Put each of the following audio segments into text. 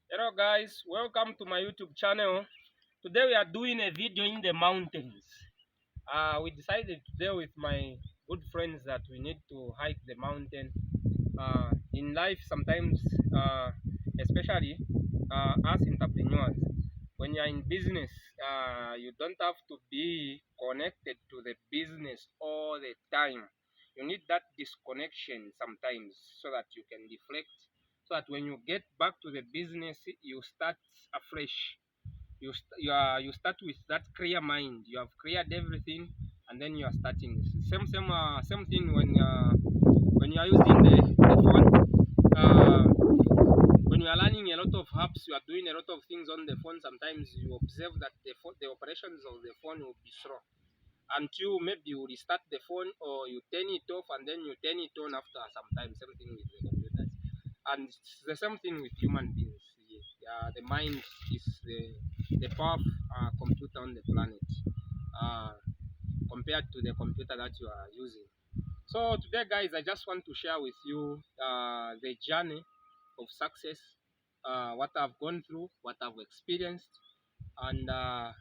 Hello guys, welcome to my YouTube channel. Today we are doing a video in the mountains. We decided today with my good friends that we need to hike the mountain. In life sometimes, especially us entrepreneurs, when you are in business, you don't have to be connected to the business all the time. You need that disconnection sometimes so that you can deflect, so that when you get back to the business you start afresh. You start with that clear mind. You have cleared everything, and then you are starting. Same thing when you are using the phone. Uh, when you are learning a lot of apps, you are doing a lot of things on the phone. Sometimes you observe that the operations of the phone will be slow until maybe you restart the phone or you turn it off and then you turn it on after some time. Same thing with the computers, and it's the same thing with human beings. The mind is the powerful computer on the planet, uh, compared to the computer that you are using. So today, guys, I just want to share with you the journey of success, what I've gone through, what I've experienced, and the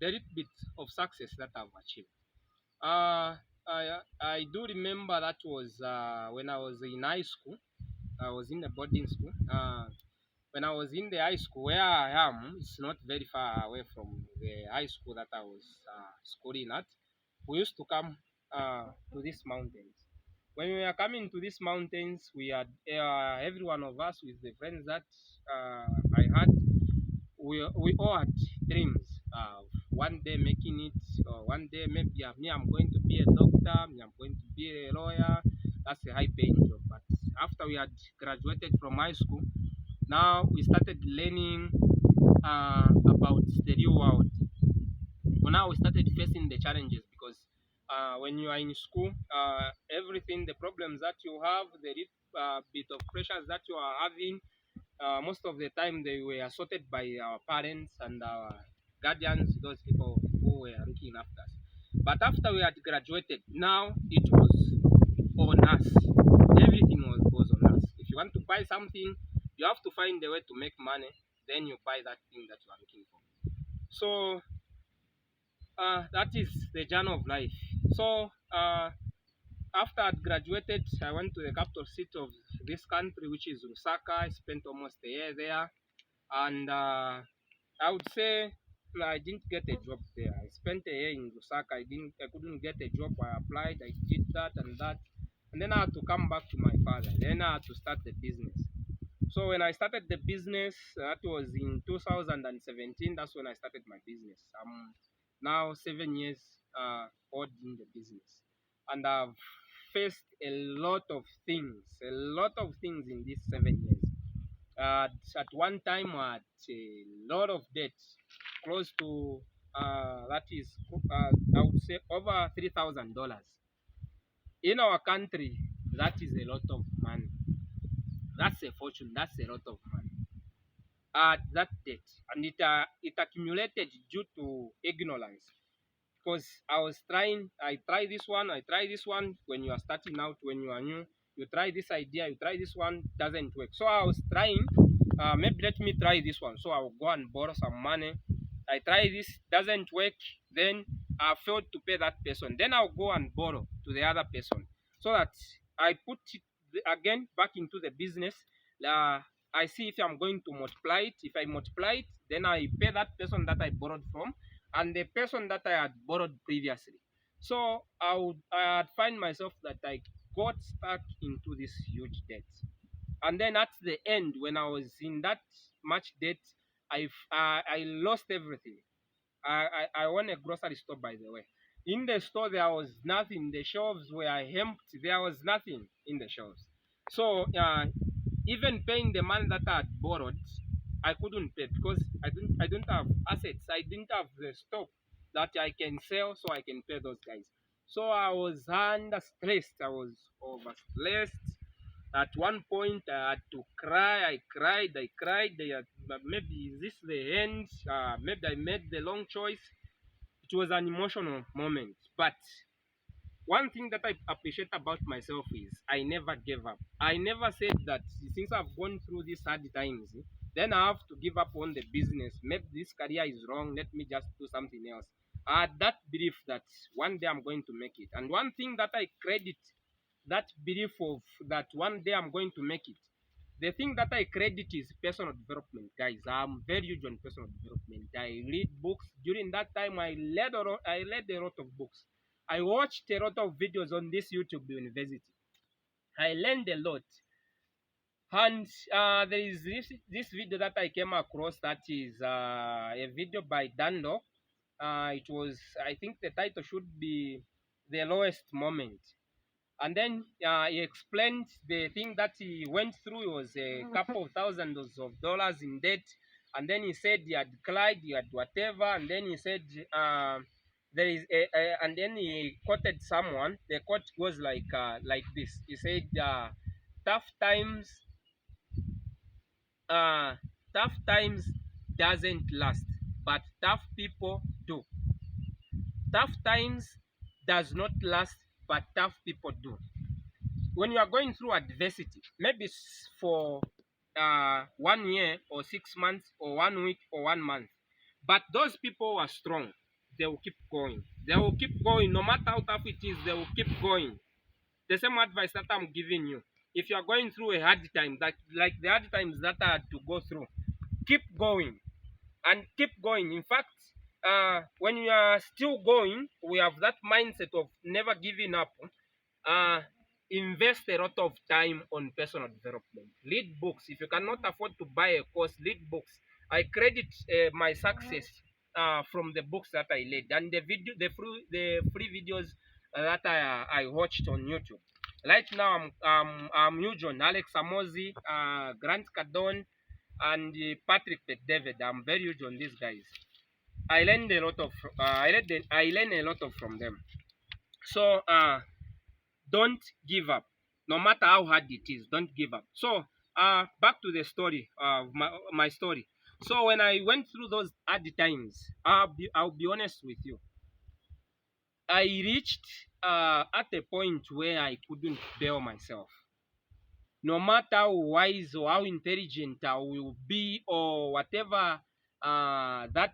little bit of success that I've achieved. I do remember that was when I was in high school. I was in a boarding school. When I was in the high school where I am, it's not very far away from the high school that I was schooling at. We used to come to these mountains. When we were coming to these mountains, we had every one of us with the friends that I had. We all had dreams of one day making it, or one day maybe me, I'm going to be a doctor, me, I'm going to be a lawyer. That's a high paying job. But after we had graduated from high school, now we started learning about the real world. So now we started facing the challenges because when you are in school, everything, the problems that you have, the bit of pressures that you are having, most of the time they were sorted by our parents and our guardians, those people who were looking after us. But after we had graduated, now it was on us. Everything was on us. If you want to buy something, you have to find a way to make money. Then you buy that thing that you are looking for. So that is the journey of life. So after I graduated, I went to the capital city of this country, which is Lusaka. I spent almost a year there, and I would say I didn't get a job there. I spent a year in Lusaka. I couldn't get a job. I applied. I did that and that, and then I had to come back to my father. Then I had to start the business. So when I started the business, that was in 2017. That's when I started my business. I'm now 7 years old in the business, and I've faced a lot of things in these 7 years. At one time, I had a lot of debt, close to that is, I would say over $3,000. In our country, that is a lot of money. That's a fortune. That's a lot of money. That debt, and it accumulated due to ignorance. Because I try this one, I try this one. When you are starting out, when you are new, you try this idea, you try this one, doesn't work. So I was trying, maybe let me try this one. So I will go and borrow some money. I try this, doesn't work. Then I failed to pay that person. Then I'll go and borrow to the other person, so that I put it again back into the business. Uh, I see if I'm going to multiply it. If I multiply it, then I pay that person that I borrowed from and the person that I had borrowed previously. So I'd find myself that I got stuck into this huge debt. And then at the end, when I was in that much debt, I lost everything. I own a grocery store, by the way. In the store, there was nothing. The shelves were empty. There was nothing in the shelves. So even paying the money that I had borrowed, I couldn't pay because I don't have assets. I didn't have the stock that I can sell, so I can pay those guys. So I was under stressed. I was overstressed. At one point, I had to cry. I cried. I cried. Maybe is this the end? Maybe I made the wrong choice. It was an emotional moment. But one thing that I appreciate about myself is I never gave up. I never said that since I've gone through these hard times, Then I have to give up on the business. Maybe this career is wrong. Let me just do something else. I had that belief that one day I'm going to make it. And one thing that I credit that belief of that one day I'm going to make it. The thing that I credit is personal development, guys. I'm very huge on personal development. I read books. During that time, I read a lot of books. I watched a lot of videos on this YouTube university. I learned a lot. And there is this video that I came across that is a video by Dando. It was, I think the title should be The Lowest Moment. And then he explained the thing that he went through. It was a couple of thousands of dollars in debt. And then he said he had cried, he had whatever. And then he said, there is and then he quoted someone. The quote goes like this. He said, tough times uh, tough times doesn't last, but tough people do. Tough times does not last, but tough people do. When you are going through adversity, maybe for 1 year or 6 months or 1 week or 1 month, but those people are strong. They will keep going. They will keep going no matter how tough it is. They will keep going. The same advice that I'm giving you. If you are going through a hard time, like the hard times that I had to go through, keep going and keep going. In fact, when you are still going, we have that mindset of never giving up. Uh, Invest a lot of time on personal development. Read books. If you cannot afford to buy a course, read books. I credit my success from the books that I read and the free videos that I watched on YouTube. Right now, I'm huge on Alex Amozi, Grant Cardone, and Patrick David. I'm very huge on these guys. I learned a lot of I learned a lot of from them. So don't give up, no matter how hard it is. Don't give up. So back to the story of my story. So when I went through those hard times, I'll be honest with you. I reached at a point where I couldn't bear myself. No matter how wise or how intelligent I will be, or that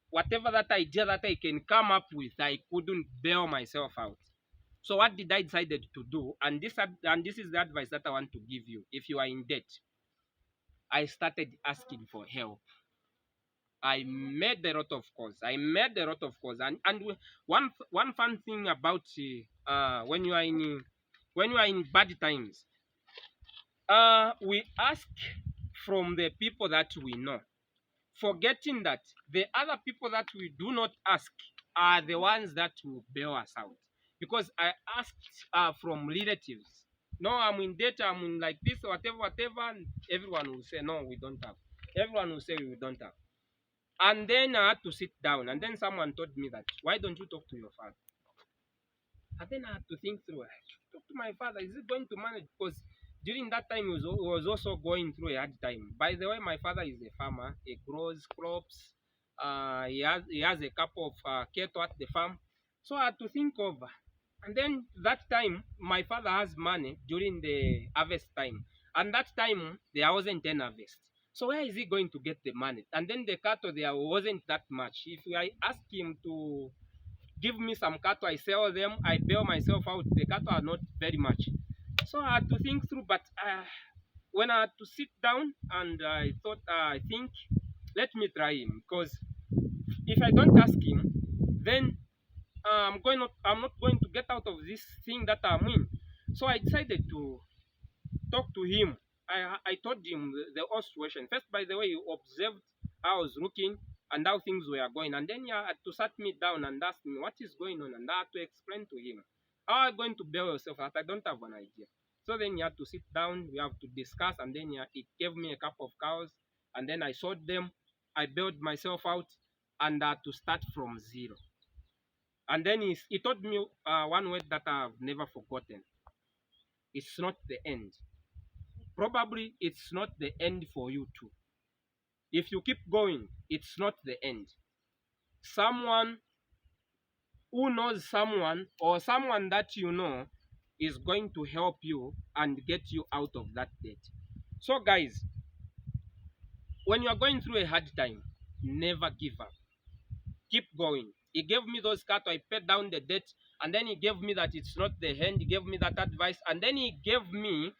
whatever that idea that I can come up with, I couldn't bail myself out. So what did I decided to do? And this is the advice that I want to give you. If you are in debt, I started asking for help. I made a lot of calls. And one fun thing about when you are in bad times, we ask from the people that we know, forgetting that the other people that we do not ask are the ones that will bail us out. Because I asked from relatives, no, I'm in debt, I'm in like this, whatever, and everyone will say, no, we don't have. Everyone will say we don't have. And then I had to sit down, and then someone told me that, why don't you talk to your father? And then I had to think through, I should talk to my father. Is it going to manage? Because during that time, he was also going through a hard time. By the way, my father is a farmer. He grows crops. He has a couple of cattle at the farm. So I had to think over. And then that time, my father has money during the harvest time. And that time, there wasn't an harvest. So where is he going to get the money? And then the cattle there wasn't that much. If I ask him to give me some cattle, I sell them, I bail myself out. The cattle are not very much. So I had to think through, but when I had to sit down and I thought, I think, let me try him, because if I don't ask him, then I'm not going to get out of this thing that I'm in. So I decided to talk to him. I told him the whole situation. First, by the way, he observed how I was looking and how things were going. And then he had to sat me down and ask me what is going on. And I had to explain to him, how are you going to bail yourself out? I don't have an idea. So then you had to sit down, we have to discuss, and then he gave me a couple of cows, and then I sold them. I bailed myself out, and I had to start from zero. And then he told me one word that I've never forgotten. It's not the end. Probably it's not the end for you too. If you keep going, it's not the end. Someone who knows someone, or someone that you know, is going to help you and get you out of that debt. So guys, when you are going through a hard time, never give up. Keep going. He gave me those cards. I paid down the debt, and then he gave me that it's not the hand. He gave me that advice, and then he gave me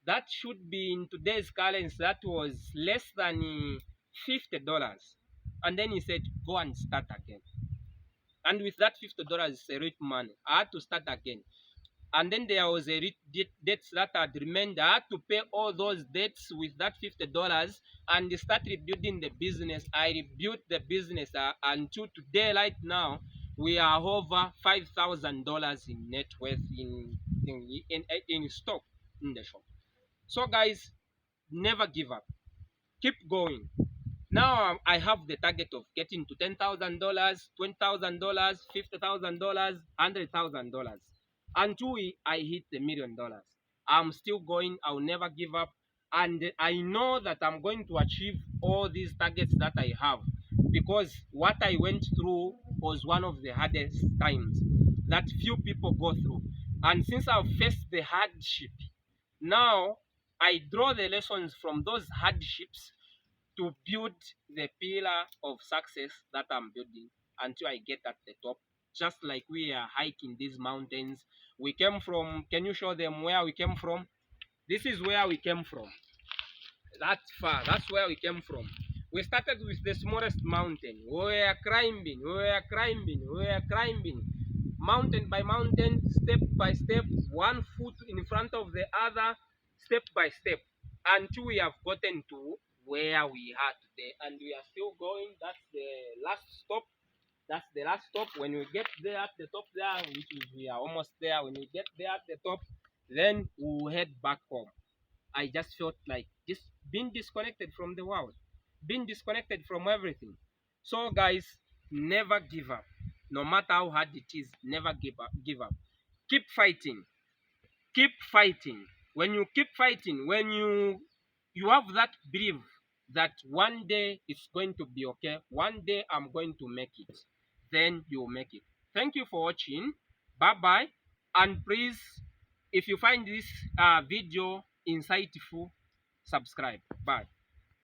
that should be in today's currency. That was less than $50, and then he said, "Go and start again." And with that $50, it's a rich money. I had to start again. And then there was a debts that had remained. I had to pay all those debts with that $50 and start rebuilding the business. I rebuilt the business until today. Right now, we are over $5,000 in net worth in stock in the shop. So, guys, never give up. Keep going. Now I have the target of getting to $10,000, $20,000, $50,000, $100,000 until I hit $1,000,000. I'm still going. I'll never give up, and I know that I'm going to achieve all these targets that I have because what I went through was one of the hardest times that few people go through. And since I've faced the hardship, now I draw the lessons from those hardships to build the pillar of success that I'm building until I get at the top. Just like we are hiking these mountains, we came from. Can you show them where we came from? This is where we came from. That far, that's where we came from. We started with the smallest mountain. We were climbing, mountain by mountain, step by step, one foot in front of the other, step by step, until we have gotten to where we are today. And we are still going. That's the last stop. That's the last stop. When we get there at the top there, which is we are almost there. When we get there at the top, then we'll head back home. I just felt like just being disconnected from the world, being disconnected from everything. So, guys, never give up. No matter how hard it is, never give up. Give up. Keep fighting. Keep fighting. When you keep fighting, when you have that belief that one day it's going to be okay, one day I'm going to make it, then you'll make it. Thank you for watching. Bye bye. And please, if you find this video insightful, subscribe. Bye.